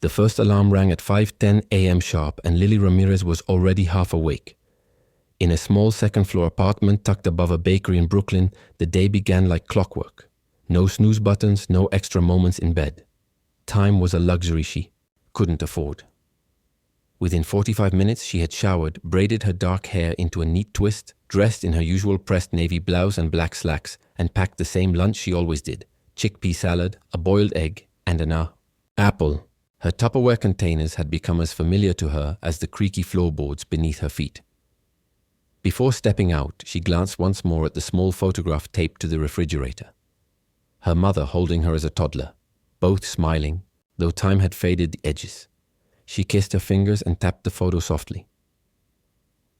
The first alarm rang at 5:10 a.m. sharp and Lily Ramirez was already half awake. In a small second-floor apartment tucked above a bakery in Brooklyn, the day began like clockwork. No snooze buttons, no extra moments in bed. Time was a luxury she couldn't afford. Within 45 minutes, she had showered, braided her dark hair into a neat twist, dressed in her usual pressed navy blouse and black slacks, and packed the same lunch she always did: chickpea salad, a boiled egg, and an apple. Her Tupperware containers had become as familiar to her as the creaky floorboards beneath her feet. Before stepping out, she glanced once more at the small photograph taped to the refrigerator. Her mother holding her as a toddler, both smiling, though time had faded the edges. She kissed her fingers and tapped the photo softly.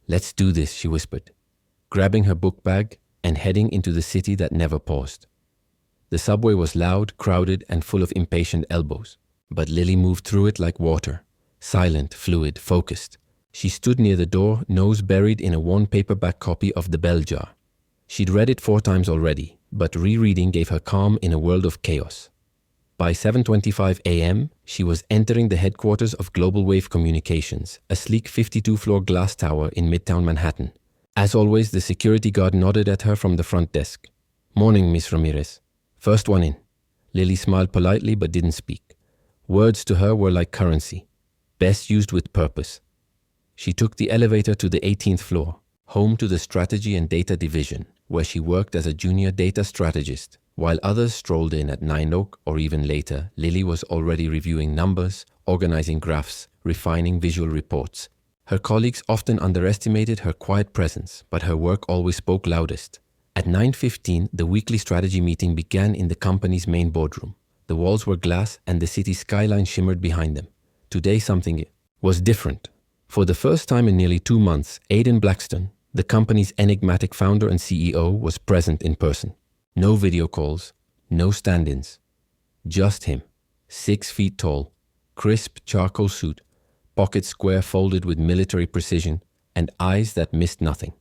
"Let's do this," she whispered, grabbing her book bag and heading into the city that never paused. The subway was loud, crowded, and full of impatient elbows, but Lily moved through it like water, silent, fluid, focused. She stood near the door, nose buried in a worn paperback copy of The Bell Jar. She'd read it 4 times already, but rereading gave her calm in a world of chaos. By 7:25 a.m., she was entering the headquarters of Global Wave Communications, a sleek 52-floor glass tower in Midtown Manhattan. As always, the security guard nodded at her from the front desk. "Morning, Miss Ramirez. First one in." Lily smiled politely but didn't speak. Words to her were like currency, best used with purpose. She took the elevator to the 18th floor, home to the Strategy and Data Division, where she worked as a junior data strategist. While others strolled in at 9 o'clock or even later, Lily was already reviewing numbers, organizing graphs, refining visual reports. Her colleagues often underestimated her quiet presence, but her work always spoke loudest. At 9:15, the weekly strategy meeting began in the company's main boardroom. The walls were glass and the city skyline shimmered behind them. Today something was different. For the first time in nearly 2 months, Aidan Blackstone, the company's enigmatic founder and CEO, was present in person. No video calls, no stand-ins. Just him, 6 feet tall, crisp charcoal suit, pockets square folded with military precision, and eyes that missed nothing.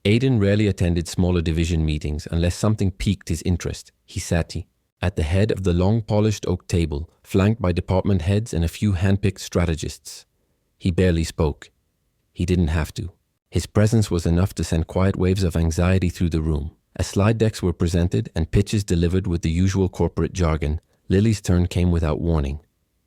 Aidan rarely attended smaller division meetings unless something piqued his interest. He sat at the head of the long polished oak table, flanked by department heads and a few hand-picked strategists. He barely spoke. He didn't have to. His presence was enough to send quiet waves of anxiety through the room. As slide decks were presented and pitches delivered with the usual corporate jargon, Lily's turn came without warning.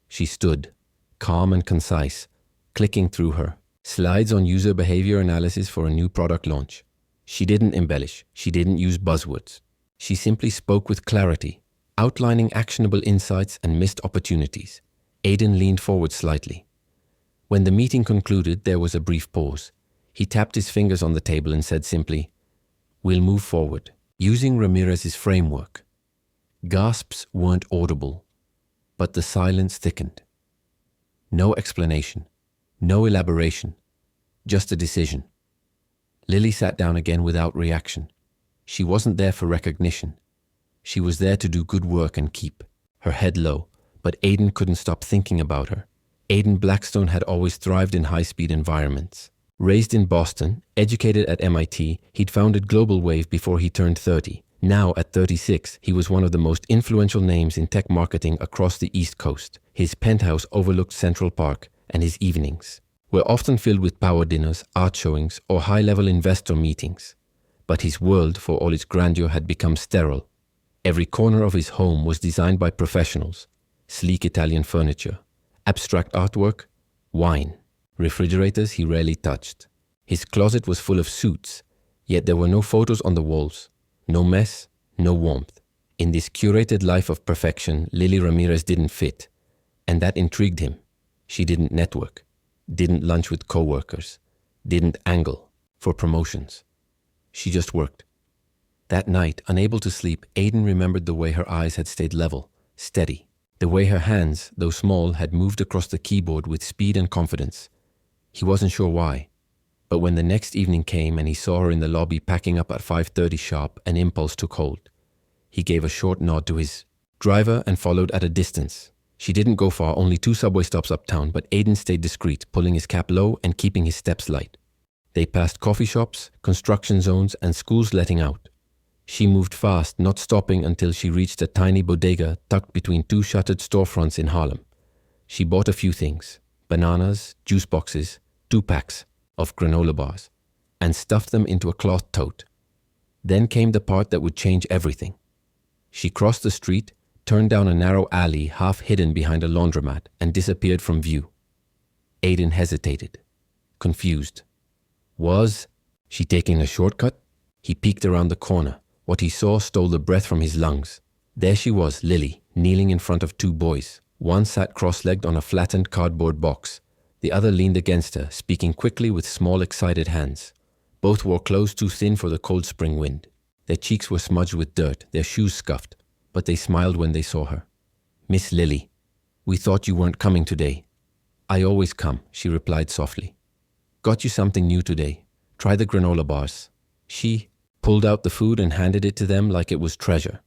She stood, calm and concise, clicking through her slides on user behavior analysis for a new product launch. She didn't embellish. She didn't use buzzwords. She simply spoke with clarity, outlining actionable insights and missed opportunities. Aidan leaned forward slightly. When the meeting concluded, there was a brief pause. He tapped his fingers on the table and said simply, "We'll move forward, using Ramirez's framework." Gasps weren't audible, but the silence thickened. No explanation, no elaboration, just a decision. Lily sat down again without reaction. She wasn't there for recognition. She was there to do good work and keep her head low, but Aidan couldn't stop thinking about her. Aidan Blackstone had always thrived in high-speed environments. Raised in Boston, educated at MIT, he'd founded Global Wave before he turned 30. Now, at 36, he was one of the most influential names in tech marketing across the East Coast. His penthouse overlooked Central Park, and his evenings were often filled with power dinners, art showings, or high-level investor meetings. But his world, for all its grandeur, had become sterile. Every corner of his home was designed by professionals. Sleek Italian furniture, abstract artwork, wine. Refrigerators he rarely touched. His closet was full of suits, yet there were no photos on the walls. No mess, no warmth. In this curated life of perfection, Lily Ramirez didn't fit, and that intrigued him. She didn't network, didn't lunch with coworkers, didn't angle for promotions. She just worked. That night, unable to sleep, Aidan remembered the way her eyes had stayed level, steady. The way her hands, though small, had moved across the keyboard with speed and confidence. He wasn't sure why. But when the next evening came and he saw her in the lobby packing up at 5:30 sharp, an impulse took hold. He gave a short nod to his driver and followed at a distance. She didn't go far, only 2 subway stops uptown, but Aidan stayed discreet, pulling his cap low and keeping his steps light. They passed coffee shops, construction zones, and schools letting out. She moved fast, not stopping until she reached a tiny bodega tucked between 2 shuttered storefronts in Harlem. She bought a few things: bananas, juice boxes, 2 packs of granola bars, and stuffed them into a cloth tote. Then came the part that would change everything. She crossed the street, turned down a narrow alley half hidden behind a laundromat, and disappeared from view. Aiden hesitated, confused. Was she taking a shortcut? He peeked around the corner. What he saw stole the breath from his lungs. There she was, Lily, kneeling in front of 2 boys. One sat cross-legged on a flattened cardboard box. The other leaned against her, speaking quickly with small, excited hands. Both wore clothes too thin for the cold spring wind. Their cheeks were smudged with dirt, their shoes scuffed, but they smiled when they saw her. "Miss Lily, we thought you weren't coming today." "I always come," she replied softly. "Got you something new today. Try the granola bars." She pulled out the food and handed it to them like it was treasure.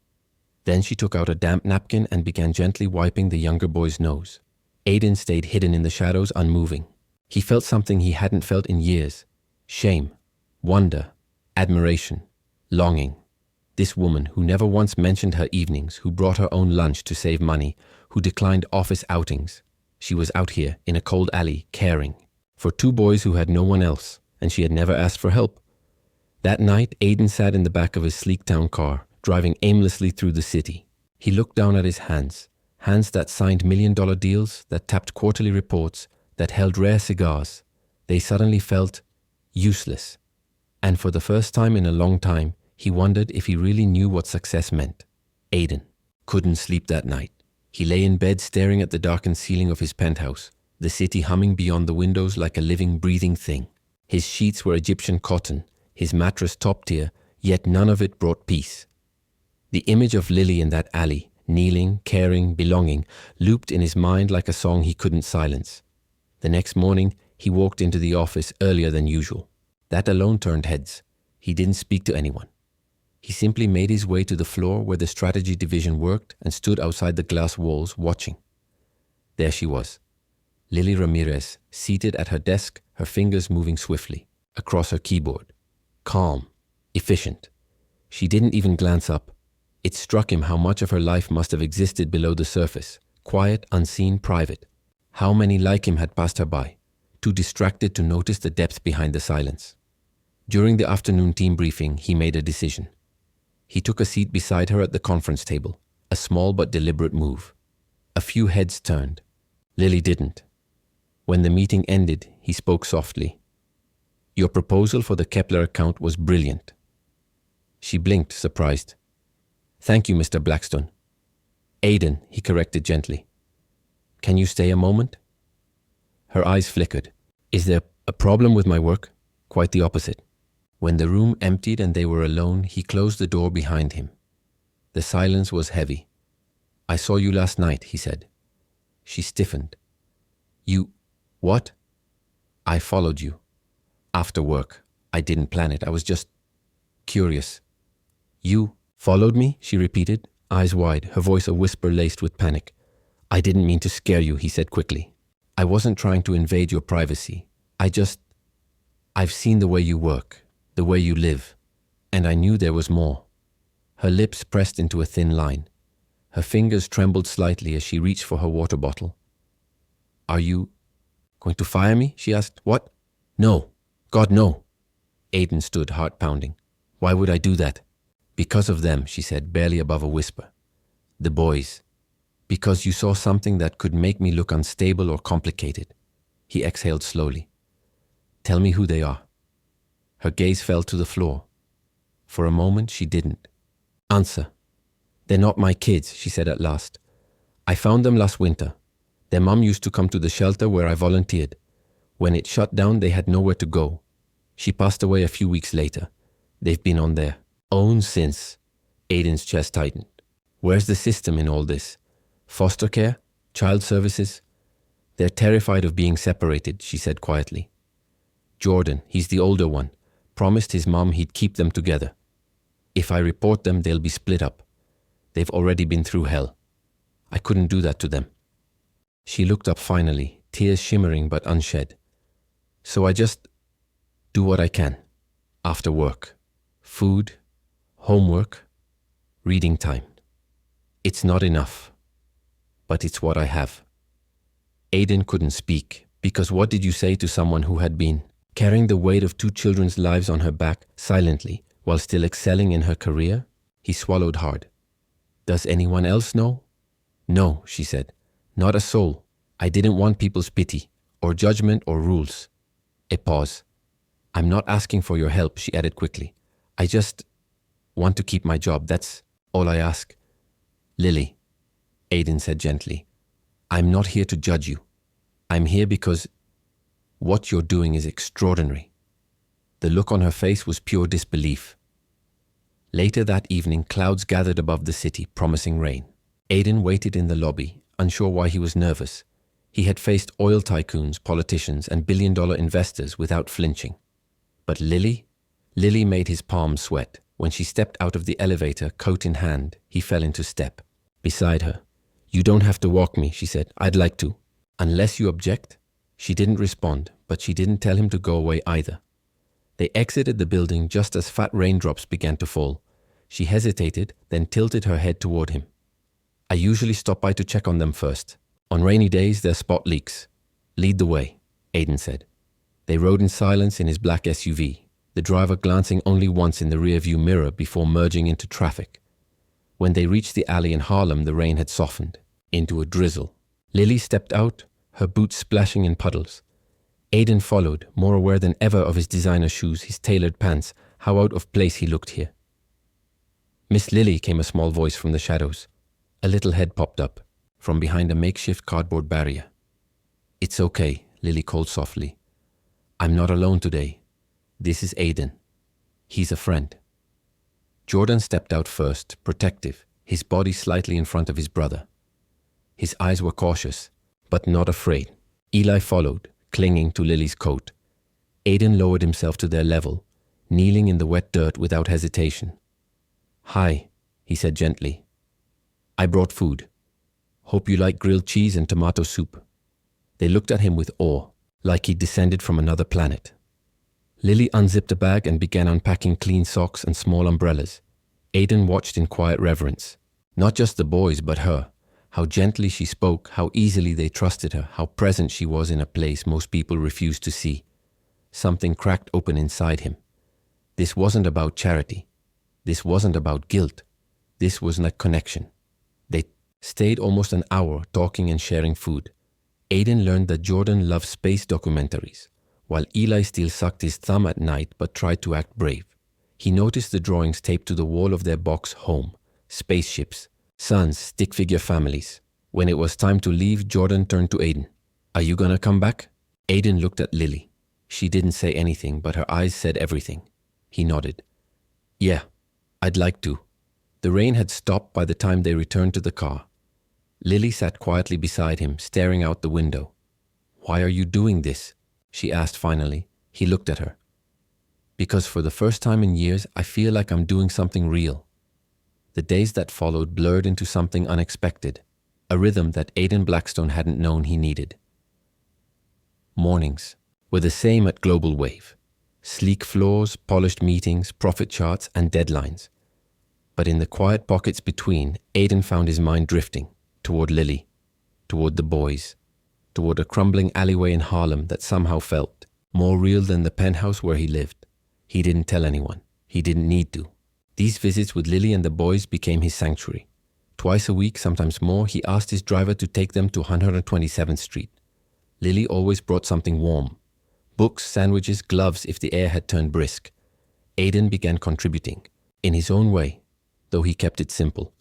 Then she took out a damp napkin and began gently wiping the younger boy's nose. Aiden stayed hidden in the shadows, unmoving. He felt something he hadn't felt in years: shame, wonder, admiration, longing. This woman who never once mentioned her evenings, who brought her own lunch to save money, who declined office outings. She was out here in a cold alley, caring for 2 boys who had no one else, and she had never asked for help. That night, Aiden sat in the back of his sleek town car, driving aimlessly through the city. He looked down at his hands that signed million-dollar deals, that tapped quarterly reports, that held rare cigars. They suddenly felt useless. And for the first time in a long time, he wondered if he really knew what success meant. Aiden couldn't sleep that night. He lay in bed staring at the darkened ceiling of his penthouse, the city humming beyond the windows like a living, breathing thing. His sheets were Egyptian cotton, his mattress top tier, yet none of it brought peace. The image of Lily in that alley, kneeling, caring, belonging, looped in his mind like a song he couldn't silence. The next morning, he walked into the office earlier than usual. That alone turned heads. He didn't speak to anyone. He simply made his way to the floor where the strategy division worked and stood outside the glass walls watching. There she was, Lily Ramirez, seated at her desk, her fingers moving swiftly across her keyboard. Calm, efficient. She didn't even glance up. It struck him how much of her life must have existed below the surface, quiet, unseen, private. How many like him had passed her by, too distracted to notice the depth behind the silence. During the afternoon team briefing, he made a decision. He took a seat beside her at the conference table, a small but deliberate move. A few heads turned. Lily didn't. When the meeting ended, he spoke softly. "Your proposal for the Kepler account was brilliant." She blinked, surprised. "Thank you, Mr. Blackstone." "Aiden," he corrected gently. "Can you stay a moment?" Her eyes flickered. "Is there a problem with my work?" Quite the opposite. When the room emptied and they were alone, he closed the door behind him. The silence was heavy. "I saw you last night," he said. She stiffened. "You... what?" "I followed you. After work. I didn't plan it. I was just curious." "You followed me?" she repeated, eyes wide, her voice a whisper laced with panic. "I didn't mean to scare you," he said quickly. "I wasn't trying to invade your privacy. I've seen the way you work, the way you live, and I knew there was more." Her lips pressed into a thin line. Her fingers trembled slightly as she reached for her water bottle. "Are you going to fire me?" she asked. "What?" "No. God, no." Aiden stood, heart pounding. "Why would I do that?" "Because of them," she said, barely above a whisper. "The boys. Because you saw something that could make me look unstable or complicated." He exhaled slowly. "Tell me who they are." Her gaze fell to the floor. For a moment, she didn't. "Answer." "They're not my kids," she said at last. "I found them last winter. Their mom used to come to the shelter where I volunteered. When it shut down, they had nowhere to go. She passed away a few weeks later. They've been on their own since." Aiden's chest tightened. "Where's the system in all this? Foster care? Child services?" "They're terrified of being separated," she said quietly. "Jordan, he's the older one, promised his mom he'd keep them together. If I report them, they'll be split up. They've already been through hell. I couldn't do that to them." She looked up finally, tears shimmering but unshed. "So I just do what I can. After work. Food, homework, reading time. It's not enough, but it's what I have." Aiden couldn't speak, because what did you say to someone who had been carrying the weight of two children's lives on her back silently while still excelling in her career? He swallowed hard. Does anyone else know? No, she said. Not a soul. I didn't want people's pity, or judgment, or rules. A pause. I'm not asking for your help, she added quickly. I just want to keep my job. That's all I ask. Lily, Aiden said gently, I'm not here to judge you. I'm here because what you're doing is extraordinary. The look on her face was pure disbelief. Later that evening, clouds gathered above the city, promising rain. Aiden waited in the lobby, unsure why he was nervous. He had faced oil tycoons, politicians, and billion-dollar investors without flinching. But Lily made his palms sweat. When she stepped out of the elevator, coat in hand, he fell into step. Beside her. You don't have to walk me, she said. I'd like to. Unless you object? She didn't respond, but she didn't tell him to go away either. They exited the building just as fat raindrops began to fall. She hesitated, then tilted her head toward him. I usually stop by to check on them first. On rainy days, their spot leaks. Lead the way, Aiden said. They rode in silence in his black SUV, the driver glancing only once in the rearview mirror before merging into traffic. When they reached the alley in Harlem, the rain had softened into a drizzle. Lily stepped out, her boots splashing in puddles. Aiden followed, more aware than ever of his designer shoes, his tailored pants, how out of place he looked here. Miss Lily, came a small voice from the shadows. A little head popped up from behind a makeshift cardboard barrier. It's okay, Lily called softly. I'm not alone today. This is Aiden. He's a friend. Jordan stepped out first, protective, his body slightly in front of his brother. His eyes were cautious, but not afraid. Eli followed, clinging to Lily's coat. Aiden lowered himself to their level, kneeling in the wet dirt without hesitation. Hi, he said gently. I brought food. Hope you like grilled cheese and tomato soup. They looked at him with awe, like he'd descended from another planet. Lily unzipped a bag and began unpacking clean socks and small umbrellas. Aiden watched in quiet reverence. Not just the boys, but her. How gently she spoke, how easily they trusted her, how present she was in a place most people refused to see. Something cracked open inside him. This wasn't about charity. This wasn't about guilt. This was a connection. They stayed almost an hour talking and sharing food. Aiden learned that Jordan loved space documentaries, while Eli still sucked his thumb at night but tried to act brave. He noticed the drawings taped to the wall of their box home, spaceships, suns, stick figure families. When it was time to leave, Jordan turned to Aiden. Are you gonna come back? Aiden looked at Lily. She didn't say anything, but her eyes said everything. He nodded. Yeah, I'd like to. The rain had stopped by the time they returned to the car. Lily sat quietly beside him, staring out the window. Why are you doing this? She asked finally. He looked at her. Because for the first time in years, I feel like I'm doing something real. The days that followed blurred into something unexpected, a rhythm that Aiden Blackstone hadn't known he needed. Mornings were the same at Global Wave. Sleek floors, polished meetings, profit charts, and deadlines. But in the quiet pockets between, Aiden found his mind drifting toward Lily, toward the boys, toward a crumbling alleyway in Harlem that somehow felt more real than the penthouse where he lived. He didn't tell anyone. He didn't need to. These visits with Lily and the boys became his sanctuary. Twice a week, sometimes more, he asked his driver to take them to 127th Street. Lily always brought something warm. Books, sandwiches, gloves if the air had turned brisk. Aiden began contributing, in his own way, though he kept it simple.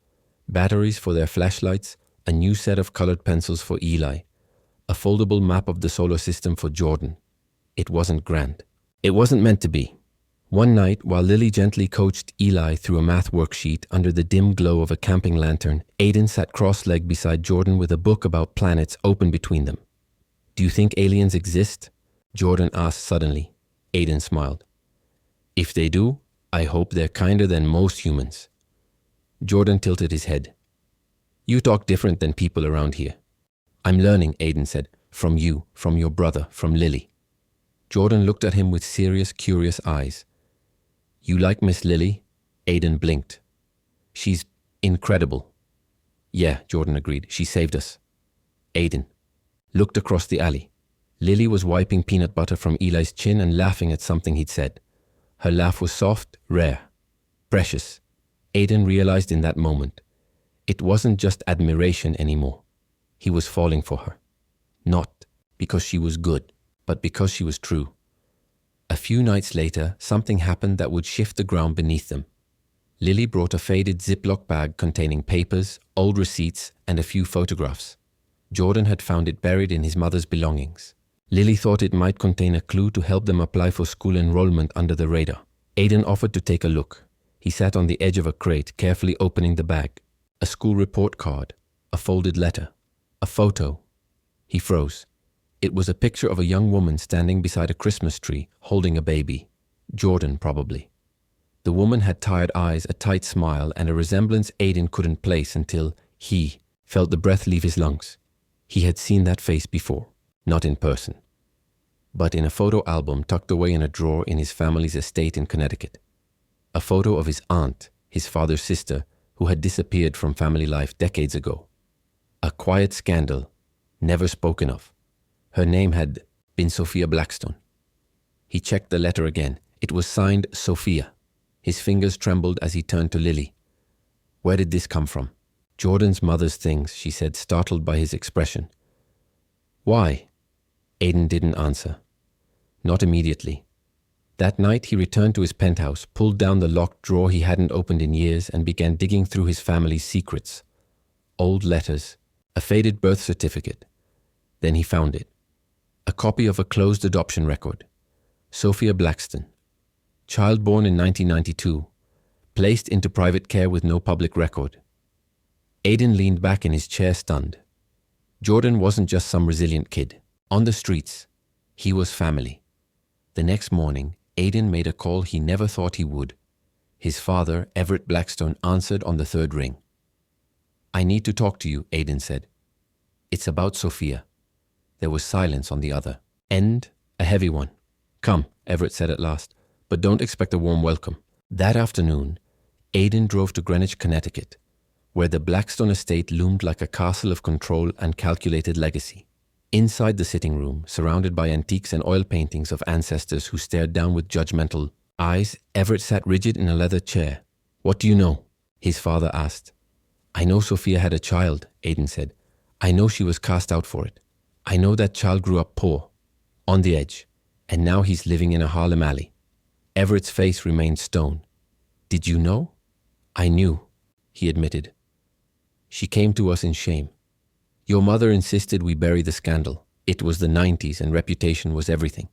Batteries for their flashlights, a new set of colored pencils for Eli, a foldable map of the solar system for Jordan. It wasn't grand. It wasn't meant to be. One night, while Lily gently coached Eli through a math worksheet under the dim glow of a camping lantern, Aiden sat cross-legged beside Jordan with a book about planets open between them. Do you think aliens exist? Jordan asked suddenly. Aiden smiled. If they do, I hope they're kinder than most humans. Jordan tilted his head. You talk different than people around here. I'm learning, Aiden said, from you, from your brother, from Lily. Jordan looked at him with serious, curious eyes. You like Miss Lily? Aiden blinked. She's incredible. Yeah, Jordan agreed. She saved us. Aiden. looked across the alley. Lily was wiping peanut butter from Eli's chin and laughing at something he'd said. Her laugh was soft, rare, precious. Aiden realized in that moment, it wasn't just admiration anymore. He was falling for her. Not because she was good, but because she was true. A few nights later, something happened that would shift the ground beneath them. Lily brought a faded Ziploc bag containing papers, old receipts, and a few photographs. Jordan had found it buried in his mother's belongings. Lily thought it might contain a clue to help them apply for school enrollment under the radar. Aiden offered to take a look. He sat on the edge of a crate, carefully opening the bag. A school report card, a folded letter, a photo. He froze. It was a picture of a young woman standing beside a Christmas tree, holding a baby. Jordan, probably. The woman had tired eyes, a tight smile, and a resemblance Aiden couldn't place until he felt the breath leave his lungs. He had seen that face before, not in person, but in a photo album tucked away in a drawer in his family's estate in Connecticut. A photo of his aunt, his father's sister, who had disappeared from family life decades ago. A quiet scandal, never spoken of. Her name had been Sophia Blackstone. He checked the letter again. It was signed Sophia. His fingers trembled as he turned to Lily. Where did this come from? Jordan's mother's things, she said, startled by his expression. Why? Aiden didn't answer. Not immediately. That night he returned to his penthouse, pulled down the locked drawer he hadn't opened in years, and began digging through his family's secrets. Old letters, a faded birth certificate. Then he found it. A copy of a closed adoption record. Sophia Blackstone. Child born in 1992. Placed into private care with no public record. Aiden leaned back in his chair, stunned. Jordan wasn't just some resilient kid. On the streets, he was family. The next morning, Aiden made a call he never thought he would. His father, Everett Blackstone, answered on the third ring. I need to talk to you, Aiden said. It's about Sophia. There was silence on the other end, a heavy one. Come, Everett said at last, but don't expect a warm welcome. That afternoon, Aiden drove to Greenwich, Connecticut, where the Blackstone estate loomed like a castle of control and calculated legacy. Inside the sitting room, surrounded by antiques and oil paintings of ancestors who stared down with judgmental eyes, Everett sat rigid in a leather chair. What do you know? His father asked. I know Sophia had a child, Aiden said. I know she was cast out for it. I know that child grew up poor, on the edge, and now he's living in a Harlem alley. Everett's face remained stone. Did you know? I knew, he admitted. She came to us in shame. Your mother insisted we bury the scandal. It was the 90s and reputation was everything.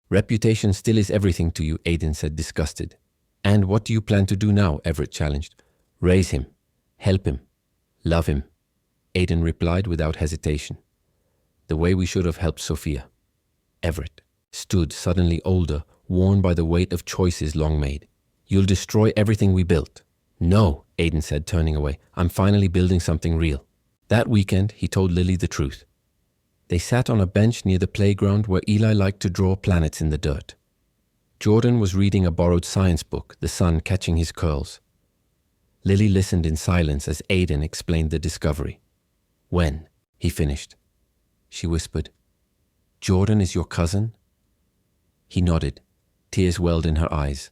Reputation still is everything to you, Aiden said, disgusted. And what do you plan to do now? Everett challenged. Raise him. Help him. Love him. Aiden replied without hesitation. The way we should have helped Sophia. Everett stood suddenly older, worn by the weight of choices long made. You'll destroy everything we built. No, Aiden said, turning away. I'm finally building something real. That weekend, he told Lily the truth. They sat on a bench near the playground where Eli liked to draw planets in the dirt. Jordan was reading a borrowed science book, the sun catching his curls. Lily listened in silence as Aiden explained the discovery. When? He finished. She whispered, Jordan is your cousin? He nodded. Tears welled in her eyes,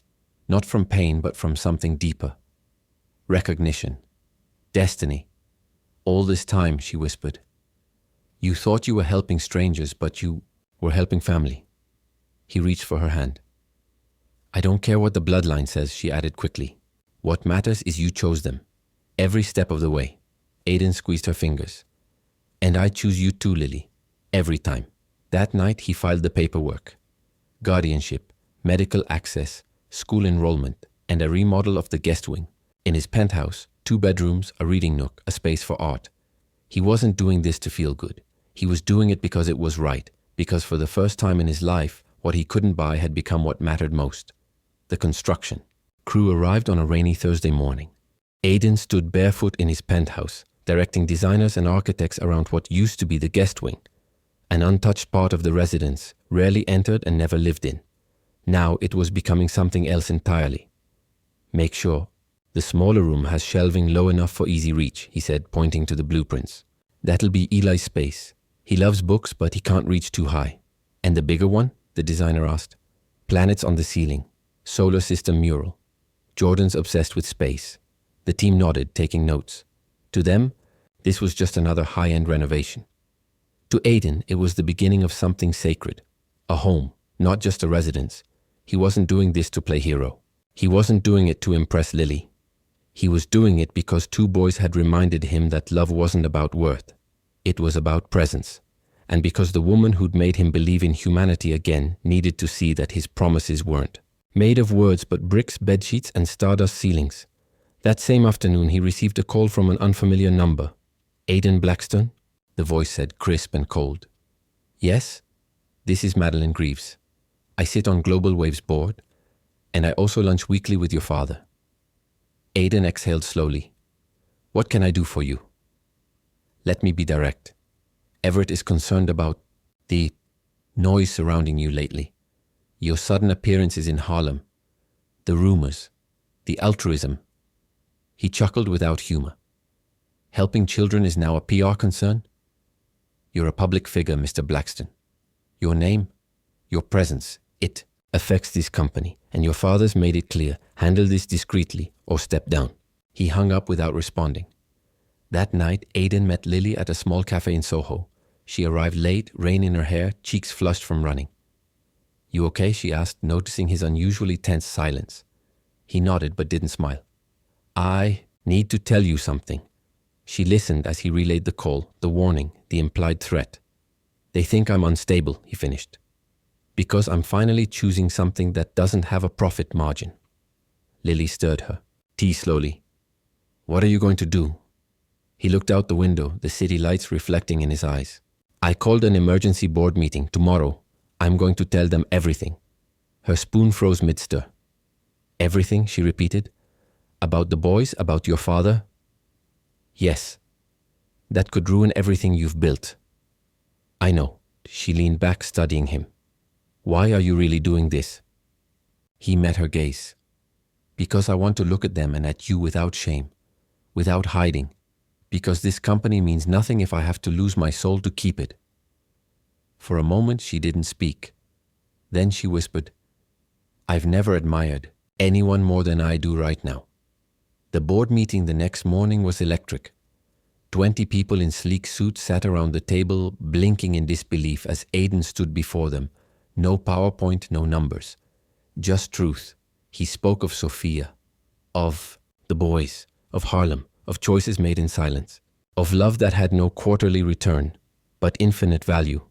not from pain but from something deeper. Recognition. Destiny. All this time, she whispered. You thought you were helping strangers, but you were helping family. He reached for her hand. I don't care what the bloodline says, she added quickly. What matters is you chose them. Every step of the way. Aiden squeezed her fingers. And I choose you too, Lily. Every time. That night, he filed the paperwork. Guardianship, medical access, school enrollment, and a remodel of the guest wing. In his penthouse, 2 bedrooms, a reading nook, a space for art. He wasn't doing this to feel good. He was doing it because it was right, because for the first time in his life, what he couldn't buy had become what mattered most. The construction. Crew arrived on a rainy Thursday morning. Aiden stood barefoot in his penthouse, directing designers and architects around what used to be the guest wing, an untouched part of the residence, rarely entered and never lived in. Now it was becoming something else entirely. Make sure. The smaller room has shelving low enough for easy reach, he said, pointing to the blueprints. That'll be Eli's space. He loves books, but he can't reach too high. And the bigger one? The designer asked. Planets on the ceiling. Solar system mural. Jordan's obsessed with space. The team nodded, taking notes. To them, this was just another high-end renovation. To Aiden, it was the beginning of something sacred. A home, not just a residence. He wasn't doing this to play hero. He wasn't doing it to impress Lily. He was doing it because two boys had reminded him that love wasn't about worth. It was about presence. And because the woman who'd made him believe in humanity again needed to see that his promises weren't made of words but bricks, bedsheets, and stardust ceilings. That same afternoon, he received a call from an unfamiliar number. Aiden Blackstone? The voice said, crisp and cold. Yes? This is Madeline Greaves. I sit on Global Waves board, and I also lunch weekly with your father. Aiden exhaled slowly. What can I do for you? Let me be direct. Everett is concerned about the noise surrounding you lately. Your sudden appearances in Harlem. The rumors. The altruism. He chuckled without humor. Helping children is now a PR concern? You're a public figure, Mr. Blackstone. Your name, your presence, it affects this company, and your father's made it clear. Handle this discreetly or step down. He hung up without responding. That night, Aiden met Lily at a small cafe in Soho. She arrived late, rain in her hair, cheeks flushed from running. You okay? She asked, noticing his unusually tense silence. He nodded but didn't smile. I need to tell you something. She listened as he relayed the call, the warning, the implied threat. They think I'm unstable, he finished. Because I'm finally choosing something that doesn't have a profit margin. Lily stirred her. Tea slowly. What are you going to do? He looked out the window, the city lights reflecting in his eyes. I called an emergency board meeting tomorrow. I'm going to tell them everything. Her spoon froze mid-stir. Everything, she repeated. About the boys, about your father? Yes. That could ruin everything you've built. I know. She leaned back, studying him. Why are you really doing this? He met her gaze. Because I want to look at them and at you without shame, without hiding. Because this company means nothing if I have to lose my soul to keep it. For a moment, she didn't speak. Then she whispered, I've never admired anyone more than I do right now. The board meeting the next morning was electric. 20 people in sleek suits sat around the table, blinking in disbelief as Aiden stood before them. No PowerPoint, no numbers. Just truth. He spoke of Sophia, of the boys, of Harlem, of choices made in silence, of love that had no quarterly return, but infinite value.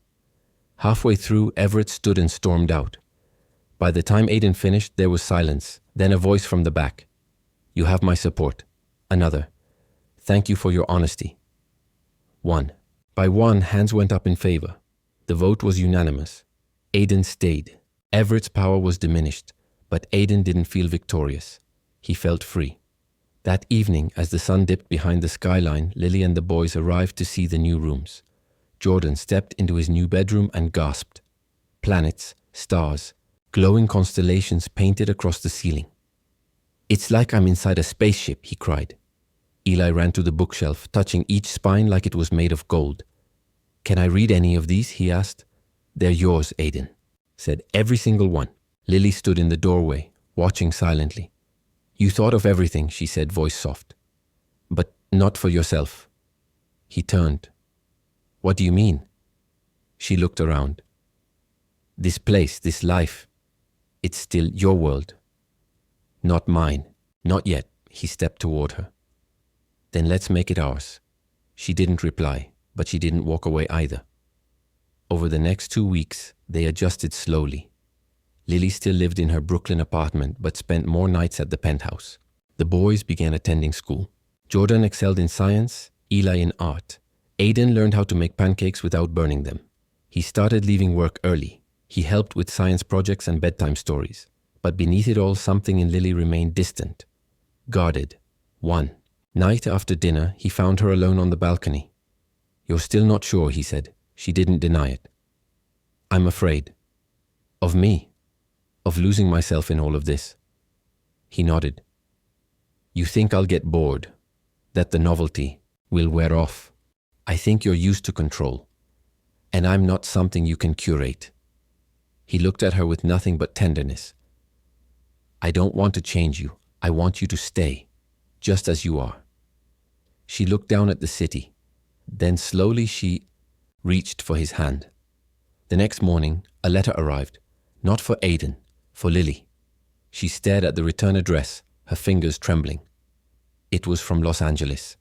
Halfway through, Everett stood and stormed out. By the time Aiden finished, there was silence, then a voice from the back. You have my support. Another. Thank you for your honesty. One. By one, hands went up in favor. The vote was unanimous. Aiden stayed. Everett's power was diminished, but Aiden didn't feel victorious. He felt free. That evening, as the sun dipped behind the skyline, Lily and the boys arrived to see the new rooms. Jordan stepped into his new bedroom and gasped. Planets, stars, glowing constellations painted across the ceiling. It's like I'm inside a spaceship, he cried. Eli ran to the bookshelf, touching each spine like it was made of gold. Can I read any of these? He asked. They're yours, Aiden, said every single one. Lily stood in the doorway, watching silently. You thought of everything, she said, voice soft. But not for yourself. He turned. What do you mean? She looked around. This place, this life, it's still your world. Not mine. Not yet. He stepped toward her. Then let's make it ours. She didn't reply, but she didn't walk away either. Over the next 2 weeks, they adjusted slowly. Lily still lived in her Brooklyn apartment, but spent more nights at the penthouse. The boys began attending school. Jordan excelled in science, Eli in art. Aiden learned how to make pancakes without burning them. He started leaving work early. He helped with science projects and bedtime stories. But beneath it all, something in Lily remained distant, guarded. One night after dinner, he found her alone on the balcony. You're still not sure, he said. She didn't deny it. I'm afraid. Of me. Of losing myself in all of this. He nodded. You think I'll get bored, that the novelty will wear off. I think you're used to control. And I'm not something you can curate. He looked at her with nothing but tenderness. I don't want to change you. I want you to stay, just as you are. She looked down at the city. Then slowly she reached for his hand. The next morning, a letter arrived, not for Aidan, for Lily. She stared at the return address, her fingers trembling. It was from Los Angeles,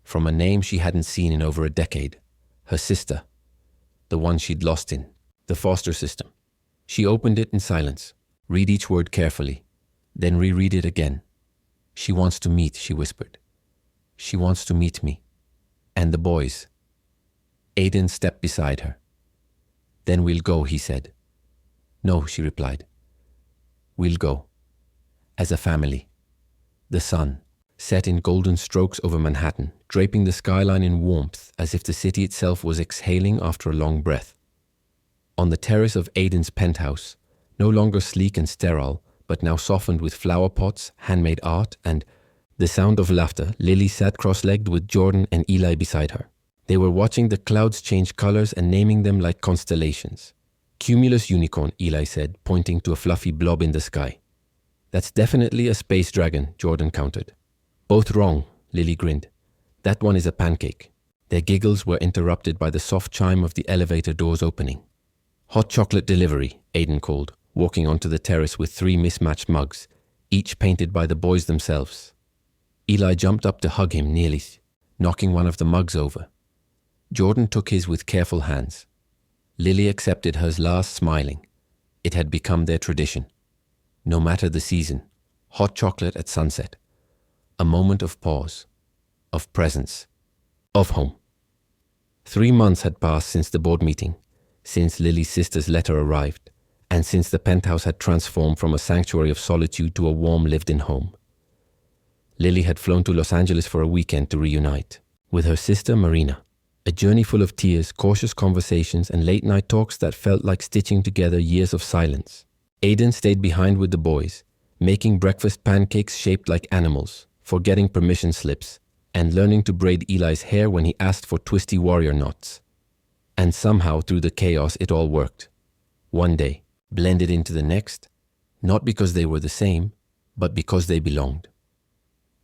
from a name she hadn't seen in over a decade. Her sister, the one she'd lost in, the foster system. She opened it in silence, read each word carefully, then reread it again. She wants to meet, she whispered. She wants to meet me. And the boys. Aidan stepped beside her. Then we'll go, he said. No, she replied. We'll go. As a family. The sun set in golden strokes over Manhattan, draping the skyline in warmth as if the city itself was exhaling after a long breath. On the terrace of Aidan's penthouse, no longer sleek and sterile, but now softened with flower pots, handmade art, and the sound of laughter, Lily sat cross-legged with Jordan and Eli beside her. They were watching the clouds change colors and naming them like constellations. Cumulus unicorn, Eli said, pointing to a fluffy blob in the sky. That's definitely a space dragon, Jordan countered. Both wrong, Lily grinned. That one is a pancake. Their giggles were interrupted by the soft chime of the elevator doors opening. Hot chocolate delivery, Aidan called, walking onto the terrace with 3 mismatched mugs, each painted by the boys themselves. Eli jumped up to hug him nearly, knocking one of the mugs over. Jordan took his with careful hands. Lily accepted hers last, smiling. It had become their tradition. No matter the season, hot chocolate at sunset. A moment of pause, of presence, of home. 3 months had passed since the board meeting, since Lily's sister's letter arrived, and since the penthouse had transformed from a sanctuary of solitude to a warm lived-in home. Lily had flown to Los Angeles for a weekend to reunite with her sister Marina. A journey full of tears, cautious conversations, and late-night talks that felt like stitching together years of silence. Aidan stayed behind with the boys, making breakfast pancakes shaped like animals, forgetting permission slips, and learning to braid Eli's hair when he asked for twisty warrior knots. And somehow, through the chaos, it all worked. One day, blended into the next, not because they were the same, but because they belonged.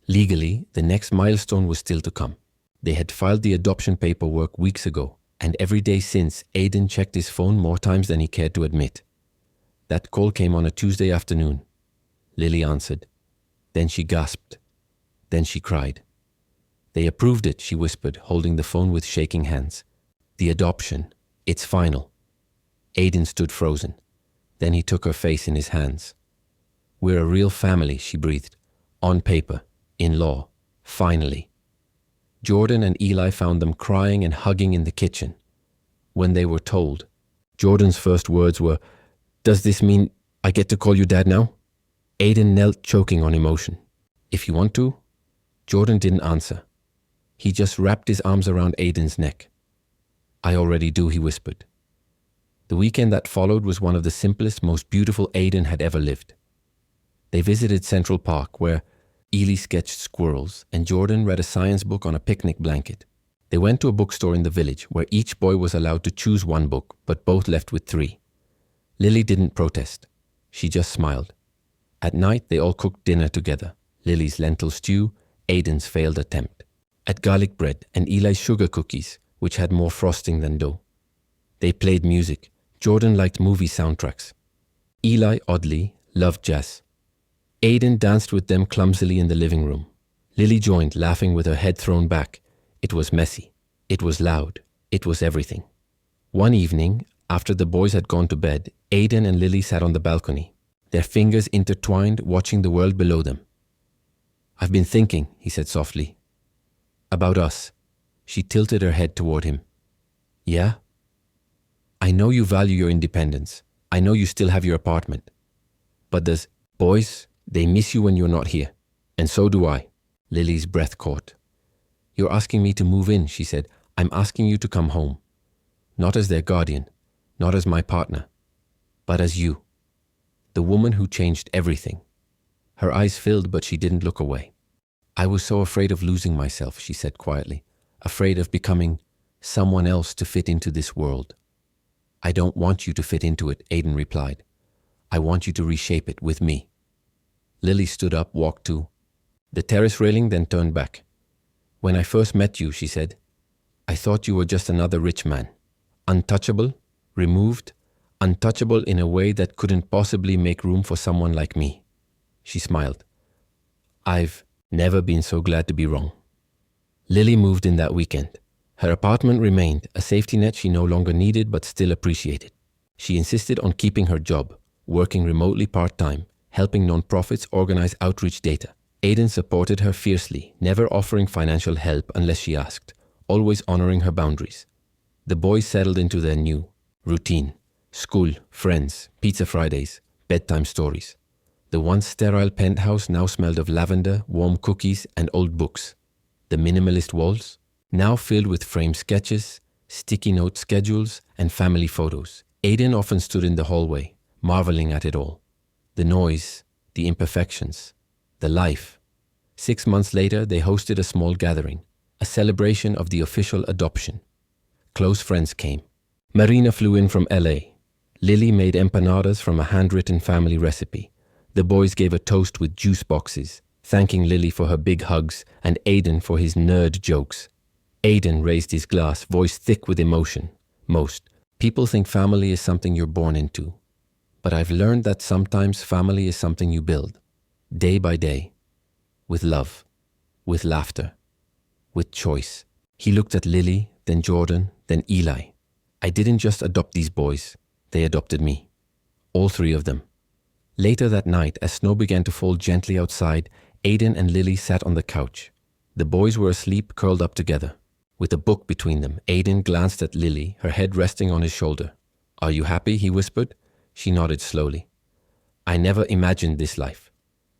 Legally, the next milestone was still to come. They had filed the adoption paperwork weeks ago, and every day since, Aidan checked his phone more times than he cared to admit. That call came on a Tuesday afternoon. Lily answered. Then she gasped. Then she cried. They approved it, she whispered, holding the phone with shaking hands. The adoption. It's final. Aidan stood frozen. Then he took her face in his hands. We're a real family, she breathed. On paper. In law. Finally. Jordan and Eli found them crying and hugging in the kitchen. When they were told, Jordan's first words were, "Does this mean I get to call you Dad now?" Aidan knelt, choking on emotion. "If you want to." Jordan didn't answer. He just wrapped his arms around Aidan's neck. "I already do," he whispered. The weekend that followed was one of the simplest, most beautiful Aidan had ever lived. They visited Central Park, where Eli sketched squirrels, and Jordan read a science book on a picnic blanket. They went to a bookstore in the village, where each boy was allowed to choose 1 book, but both left with 3. Lily didn't protest. She just smiled. At night, they all cooked dinner together. Lily's lentil stew, Aidan's failed attempt. At garlic bread and Eli's sugar cookies, which had more frosting than dough. They played music. Jordan liked movie soundtracks. Eli, oddly, loved jazz. Aidan danced with them clumsily in the living room. Lily joined, laughing with her head thrown back. It was messy. It was loud. It was everything. One evening, after the boys had gone to bed, Aidan and Lily sat on the balcony, their fingers intertwined, watching the world below them. "I've been thinking," he said softly. "About us." She tilted her head toward him. "Yeah? I know you value your independence. I know you still have your apartment. But there's boys, they miss you when you're not here. And so do I." Lily's breath caught. "You're asking me to move in," she said. "I'm asking you to come home. Not as their guardian, not as my partner, but as you. The woman who changed everything." Her eyes filled, but she didn't look away. "I was so afraid of losing myself," she said quietly. "Afraid of becoming someone else to fit into this world. I don't want you to fit into it, Aiden replied. I want you to reshape it with me. Lily stood up, walked to the terrace railing, then turned back. When I first met you, she said, I thought you were just another rich man. Untouchable, removed, untouchable in a way that couldn't possibly make room for someone like me. She smiled. I've never been so glad to be wrong. Lily moved in that weekend. Her apartment remained a safety net she no longer needed but still appreciated. She insisted on keeping her job, working remotely part-time, helping non-profits organize outreach data. Aiden supported her fiercely, never offering financial help unless she asked, always honoring her boundaries. The boys settled into their new routine. School, friends, pizza Fridays, bedtime stories. The once sterile penthouse now smelled of lavender, warm cookies, and old books. The minimalist walls, now filled with framed sketches, sticky note schedules, and family photos. Aiden often stood in the hallway, marveling at it all. The noise, the imperfections, the life. 6 months later, they hosted a small gathering, a celebration of the official adoption. Close friends came. Marina flew in from LA. Lily made empanadas from a handwritten family recipe. The boys gave a toast with juice boxes, thanking Lily for her big hugs and Aiden for his nerd jokes. Aiden raised his glass, voice thick with emotion. Most people think family is something you're born into. But I've learned that sometimes family is something you build, day by day, with love, with laughter, with choice. He looked at Lily, then Jordan, then Eli. I didn't just adopt these boys, they adopted me. All 3 of them. Later that night, as snow began to fall gently outside, Aiden and Lily sat on the couch. The boys were asleep, curled up together. With a book between them, Aiden glanced at Lily, her head resting on his shoulder. Are you happy? He whispered. She nodded slowly. I never imagined this life,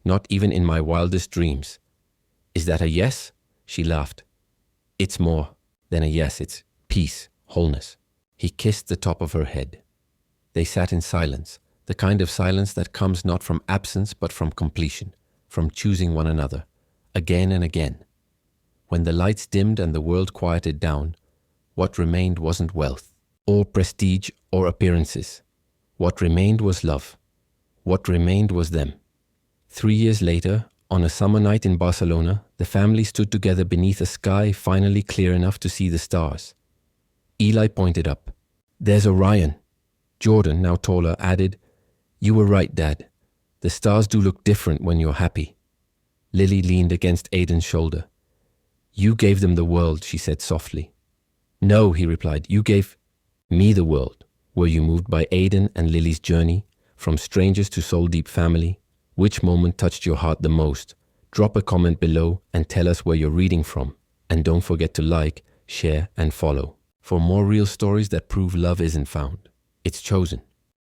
not even in my wildest dreams. Is that a yes? She laughed. It's more than a yes, it's peace, wholeness. He kissed the top of her head. They sat in silence, the kind of silence that comes not from absence but from completion, from choosing one another, again and again. When the lights dimmed and the world quieted down, what remained wasn't wealth, or prestige, or appearances. What remained was love. What remained was them. 3 years later, on a summer night in Barcelona, the family stood together beneath a sky finally clear enough to see the stars. Eli pointed up. There's Orion. Jordan, now taller, added, You were right, Dad. The stars do look different when you're happy. Lily leaned against Aiden's shoulder. You gave them the world, she said softly. No, he replied, you gave me the world. Were you moved by Aiden and Lily's journey, from strangers to soul-deep family? Which moment touched your heart the most? Drop a comment below and tell us where you're reading from. And don't forget to like, share, and follow for more real stories that prove love isn't found. It's chosen.